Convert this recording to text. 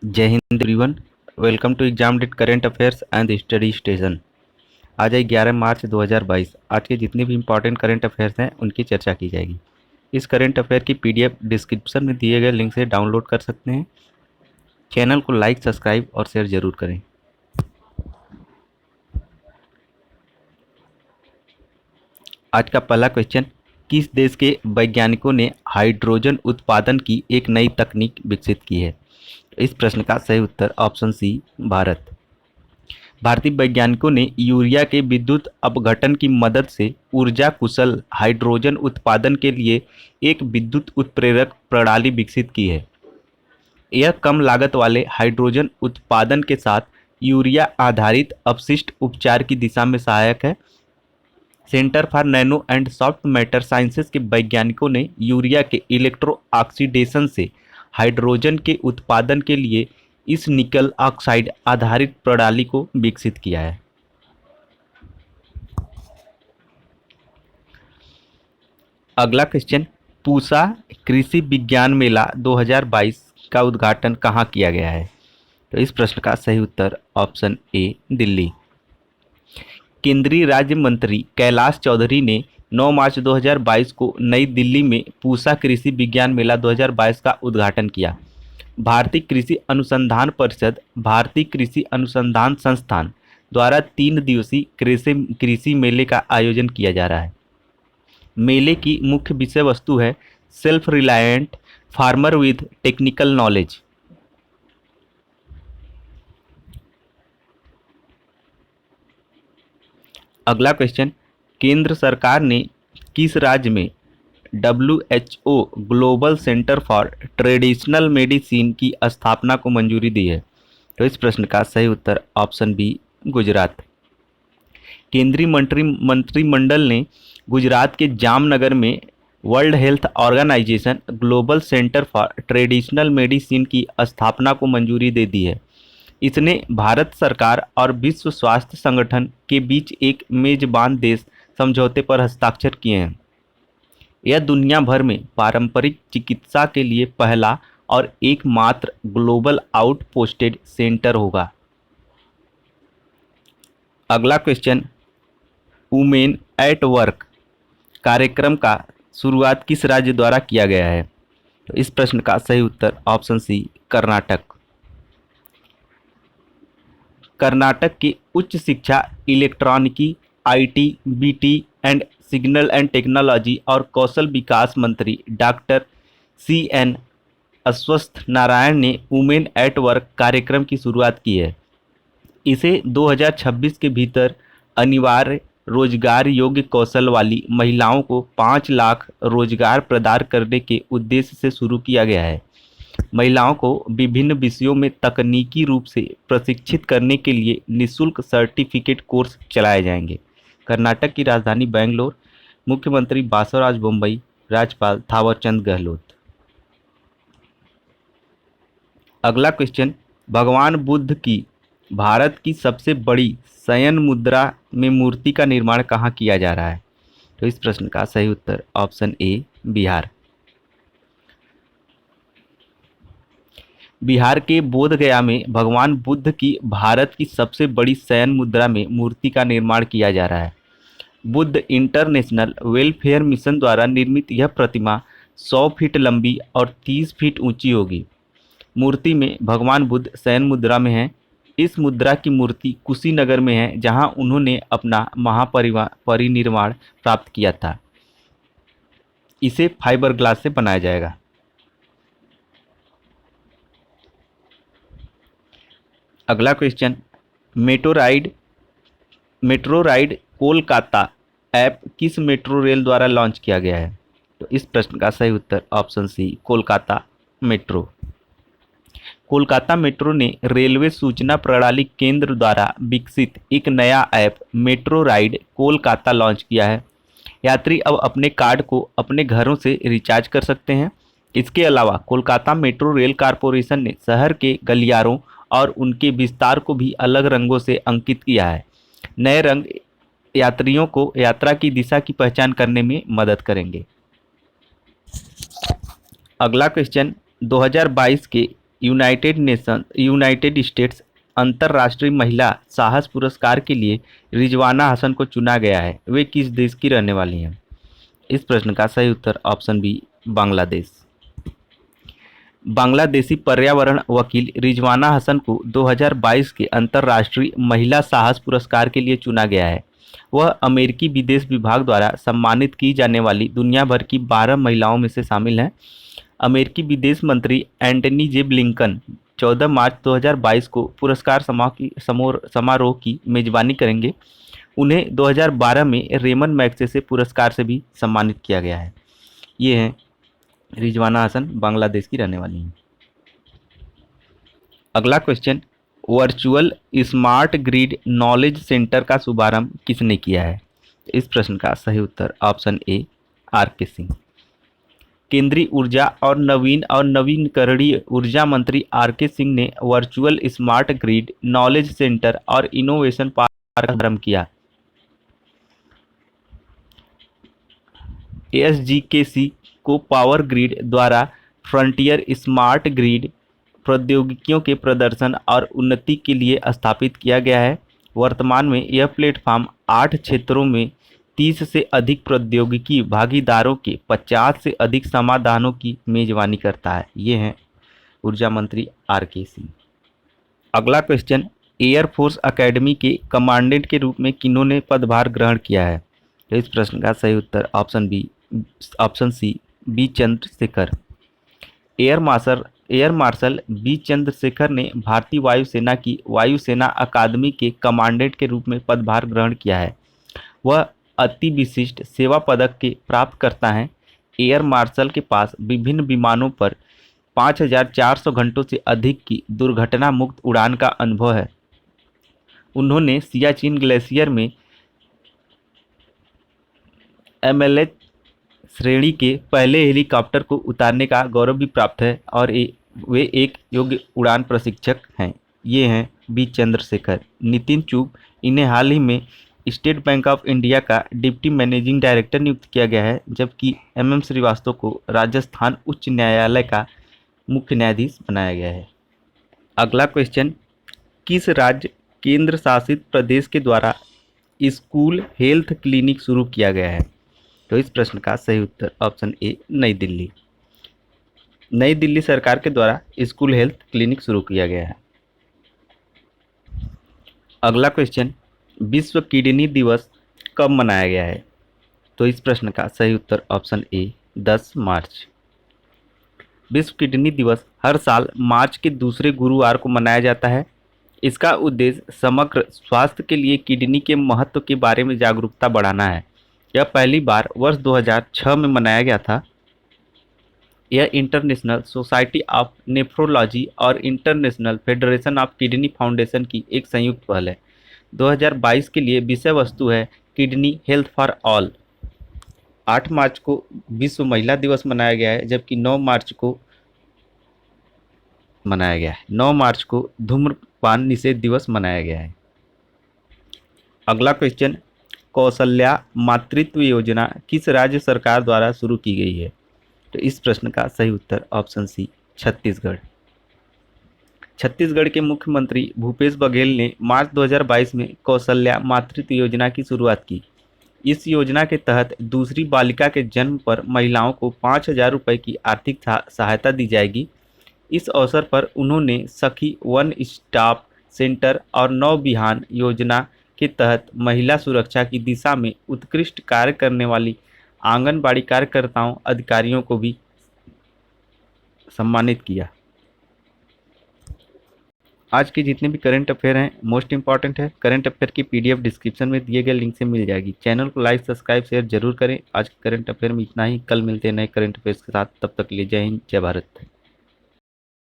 जय हिंद everyone. Welcome to exam date current affairs and study station. आज है 11 मार्च 2022। आज के जितने भी इंपॉर्टेंट करेंट अफेयर्स हैं उनकी चर्चा की जाएगी। इस करेंट अफेयर की पीडीएफ डिस्क्रिप्शन में दिए गए लिंक से डाउनलोड कर सकते हैं। चैनल को लाइक, सब्सक्राइब और शेयर जरूर करें। आज का पहला क्वेश्चन, किस देश के वैज्ञानिकों ने हाइड्रोजन उत्पादन की एक नई तकनीक विकसित की है? इस प्रश्न का सही उत्तर ऑप्शन सी, भारत। भारतीय वैज्ञानिकों ने यूरिया के विद्युत अपघटन की मदद से ऊर्जा कुशल हाइड्रोजन उत्पादन के लिए एक विद्युत उत्प्रेरक प्रणाली विकसित की है। यह कम लागत वाले हाइड्रोजन उत्पादन के साथ यूरिया आधारित अपशिष्ट उपचार की दिशा में सहायक है। Centre for nano and soft matter sciences के वैज्ञानिकों ने यूरिया के इलेक्ट्रो ऑक्सीडेशन से हाइड्रोजन के उत्पादन के लिए इस निकल ऑक्साइड आधारित प्रणाली को विकसित किया है। अगला क्वेश्चन, पूसा कृषि विज्ञान मेला 2022 का उद्घाटन कहाँ किया गया है? तो इस प्रश्न का सही उत्तर ऑप्शन ए, दिल्ली। केंद्रीय राज्य मंत्री कैलाश चौधरी ने 9 मार्च 2022 को नई दिल्ली में पूसा कृषि विज्ञान मेला 2022 का उद्घाटन किया। भारतीय कृषि अनुसंधान परिषद, भारतीय कृषि अनुसंधान संस्थान द्वारा 3 दिवसीय कृषि मेले का आयोजन किया जा रहा है। मेले की मुख्य विषय वस्तु है self reliant farmer with technical knowledge. अगला क्वेश्चन, केंद्र सरकार ने किस राज्य में WHO global Centre for Traditional Medicine की स्थापना को मंजूरी दी है? तो इस प्रश्न का सही उत्तर ऑप्शन बी, गुजरात। केंद्रीय मंत्रिमंडल ने गुजरात के जामनगर में World Health Organization Global Centre for Traditional Medicine की स्थापना को मंजूरी दे दी है। इसने भारत सरकार और विश्व स्वास्थ्य संगठन के बीच एक मेजबान देश समझौते पर हस्ताक्षर किए हैं। यह दुनिया भर में पारंपरिक चिकित्सा के लिए पहला और एकमात्र ग्लोबल आउटपोस्टेड सेंटर होगा। अगला क्वेश्चन, वुमेन एट वर्क कार्यक्रम का शुरुआत किस राज्य द्वारा किया गया है? तो इस प्रश्न का सही उत्तर ऑप्शन सी, कर्नाटक। कर्नाटक की उच्च शिक्षा, इलेक्ट्रॉनिकी, IT, BT and signal and technology और कौशल विकास मंत्री डॉक्टर CN अश्वत्थ नारायण ने वुमेन एट वर्क कार्यक्रम की शुरुआत की है। इसे 2026 के भीतर अनिवार्य रोजगार योग्य कौशल वाली महिलाओं को 5 लाख रोजगार प्रदान करने के उद्देश्य से शुरू किया गया है। महिलाओं को विभिन्न विषयों में तकनीकी रूप से प्रशिक्षित करने के लिए निःशुल्क सर्टिफिकेट कोर्स चलाए जाएंगे। कर्नाटक की राजधानी बेंगलोर, मुख्यमंत्री बासवराज बोम्मई, राज्यपाल थावरचंद गहलोत। अगला क्वेश्चन, भगवान बुद्ध की भारत की सबसे बड़ी शयन मुद्रा में मूर्ति का निर्माण कहाँ किया जा रहा है? तो इस प्रश्न का सही उत्तर ऑप्शन ए, बिहार। बिहार के बोधगया में भगवान बुद्ध की भारत की सबसे बड़ी शयन मुद्रा में मूर्ति का निर्माण किया जा रहा है। बुद्ध इंटरनेशनल वेलफेयर मिशन द्वारा निर्मित यह प्रतिमा 100 फीट लंबी और 30 फीट ऊंची होगी। मूर्ति में भगवान बुद्ध शयन मुद्रा में हैं। इस मुद्रा की मूर्ति कुशीनगर में है, जहां उन्होंने अपना परिनिर्वाण प्राप्त किया था। इसे फाइबर ग्लास से बनाया जाएगा। अगला question, Metro ride Kolkata app किस मेट्रो रेल द्वारा लॉन्च किया गया है? तो इस प्रश्न का सही उत्तर option C, Kolkata metro. Kolkata metro ने रेलवे सूचना प्रणाली केंद्र द्वारा विकसित एक नया app metro ride Kolkata launch किया है। यात्री अब अपने कार्ड को अपने घरों से रिचार्ज कर सकते हैं। इसके अलावा कोलकाता मेट्रो रेल कॉरपोरेशन ने शहर के गलियारों और उनके विस्तार को भी अलग रंगों से अंकित किया है। नए रंग यात्रियों को यात्रा की दिशा की पहचान करने में मदद करेंगे। अगला क्वेश्चन, 2022 के यूनाइटेड स्टेट्स अंतर्राष्ट्रीय महिला साहस पुरस्कार के लिए रिजवाना हसन को चुना गया है, वे किस देश की रहने वाली हैं? इस प्रश्न का सही उत्तर ऑप्शन बी बांग्लादेश। बांग्लादेशी पर्यावरण वकील रिजवाना हसन को 2022 के अंतर्राष्ट्रीय महिला साहस पुरस्कार के लिए चुना गया है। वह अमेरिकी विदेश विभाग द्वारा सम्मानित की जाने वाली दुनिया भर की 12 महिलाओं में से शामिल हैं। अमेरिकी विदेश मंत्री एंटनी जे ब्लिंकन 14 मार्च 2022 को पुरस्कार समारोह की मेजबानी करेंगे। उन्हें 2012 में रेमन मैग्सेसे पुरस्कार से भी सम्मानित किया गया है। ये हैं रिजवाना हसन, बांग्लादेश की रहने वाली हैं। अगला question, virtual smart grid knowledge centre का शुभारंभ किसने किया है? इस प्रश्न का सही उत्तर ऑप्शन ए आर के सिंह। केंद्रीय ऊर्जा और नवीनकरणीय ऊर्जा मंत्री आर के सिंह ने virtual smart grid knowledge centre और इनोवेशन पार्क का शुभारंभ किया। एसजीकेसी को पावर ग्रिड द्वारा फ्रंटियर स्मार्ट ग्रिड प्रौद्योगिकियों के प्रदर्शन और उन्नति के लिए स्थापित किया गया है। वर्तमान में यह प्लेटफॉर्म 8 क्षेत्रों में 30 से अधिक प्रौद्योगिकी भागीदारों के 50 से अधिक समाधानों की मेजबानी करता है। ये हैं ऊर्जा मंत्री आर के सिंह। अगला क्वेश्चन, एयरफोर्स अकेडमी के कमांडेंट के रूप में किन्होंने पदभार ग्रहण किया है? इस प्रश्न का सही उत्तर option C B Chandrasekhar. Air marshal B Chandrasekhar ने भारतीय वायुसेना की वायुसेना अकादमी के कमांडेंट के रूप में पदभार ग्रहण किया है। वह अति विशिष्ट सेवा पदक के प्राप्तकर्ता हैं। एयर मार्शल के पास विभिन्न विमानों पर 5400 घंटों से अधिक की दुर्घटना मुक्त उड़ान का अनुभव है। उन्होंने सियाचिन ग्लेशियर में एमएलएच श्रेणी के पहले हेलीकॉप्टर को उतारने का गौरव भी प्राप्त है और वे एक योग्य उड़ान प्रशिक्षक हैं। ये हैं बी चंद्रशेखर। नितिन चुग, इन्हें हाल ही में स्टेट बैंक ऑफ इंडिया का डिप्टी मैनेजिंग डायरेक्टर नियुक्त किया गया है, जबकि एमएम श्रीवास्तव को राजस्थान उच्च न्यायालय का मुख्य न्यायाधीश बनाया गया है। अगला क्वेश्चन, किस राज्य केंद्र शासित प्रदेश के द्वारा स्कूल हेल्थ क्लिनिक शुरू किया गया है? तो इस प्रश्न का सही उत्तर ऑप्शन ए नई दिल्ली। नई दिल्ली सरकार के द्वारा स्कूल हेल्थ क्लिनिक शुरू किया गया है। अगला क्वेश्चन, विश्व किडनी दिवस कब मनाया गया है? तो इस प्रश्न का सही उत्तर ऑप्शन ए 10 मार्च। विश्व किडनी दिवस हर साल मार्च के दूसरे गुरुवार को मनाया जाता है। इसका उद्देश्य समग्र स्वास्थ्य के लिए किडनी के महत्व के बारे में जागरूकता बढ़ाना है। यह पहली बार वर्ष 2006 में मनाया गया था। यह इंटरनेशनल सोसाइटी ऑफ नेफ्रोलॉजी और international federation of kidney foundation की एक संयुक्त पहल है। 2022 के लिए विषय वस्तु है किडनी हेल्थ फॉर ऑल। 8 मार्च को विश्व महिला दिवस मनाया गया है, जबकि 9 मार्च को धूम्रपान निषेध दिवस मनाया गया है। अगला क्वेश्चन, कौशल्या मातृत्व योजना किस राज्य सरकार द्वारा शुरू की गई है? तो इस प्रश्न का सही उत्तर ऑप्शन सी छत्तीसगढ़। छत्तीसगढ़ के मुख्यमंत्री भूपेश बघेल ने मार्च 2022 में कौशल्या मातृत्व योजना की शुरुआत की। इस योजना के तहत दूसरी बालिका के जन्म पर महिलाओं को 5,000 रुपये की आर्थिक सहायता दी जाएगी। इस अवसर पर उन्होंने सखी वन स्टॉप सेंटर और नव बिहान योजना के तहत महिला सुरक्षा की दिशा में उत्कृष्ट कार्य करने वाली आंगनबाड़ी कार्यकर्ताओं अधिकारियों को भी सम्मानित किया। आज के जितने भी करंट अफेयर हैं मोस्ट इंपॉर्टेंट है। करंट अफेयर की पीडीएफ डिस्क्रिप्शन में दिए गए लिंक से मिल जाएगी। चैनल को लाइक सब्सक्राइब शेयर जरूर करें। आज के करंट अफेयर में इतना ही। कल मिलते हैं नए करंट अफेयर्स के साथ। तब तक के लिए जय हिंद, जय भारत।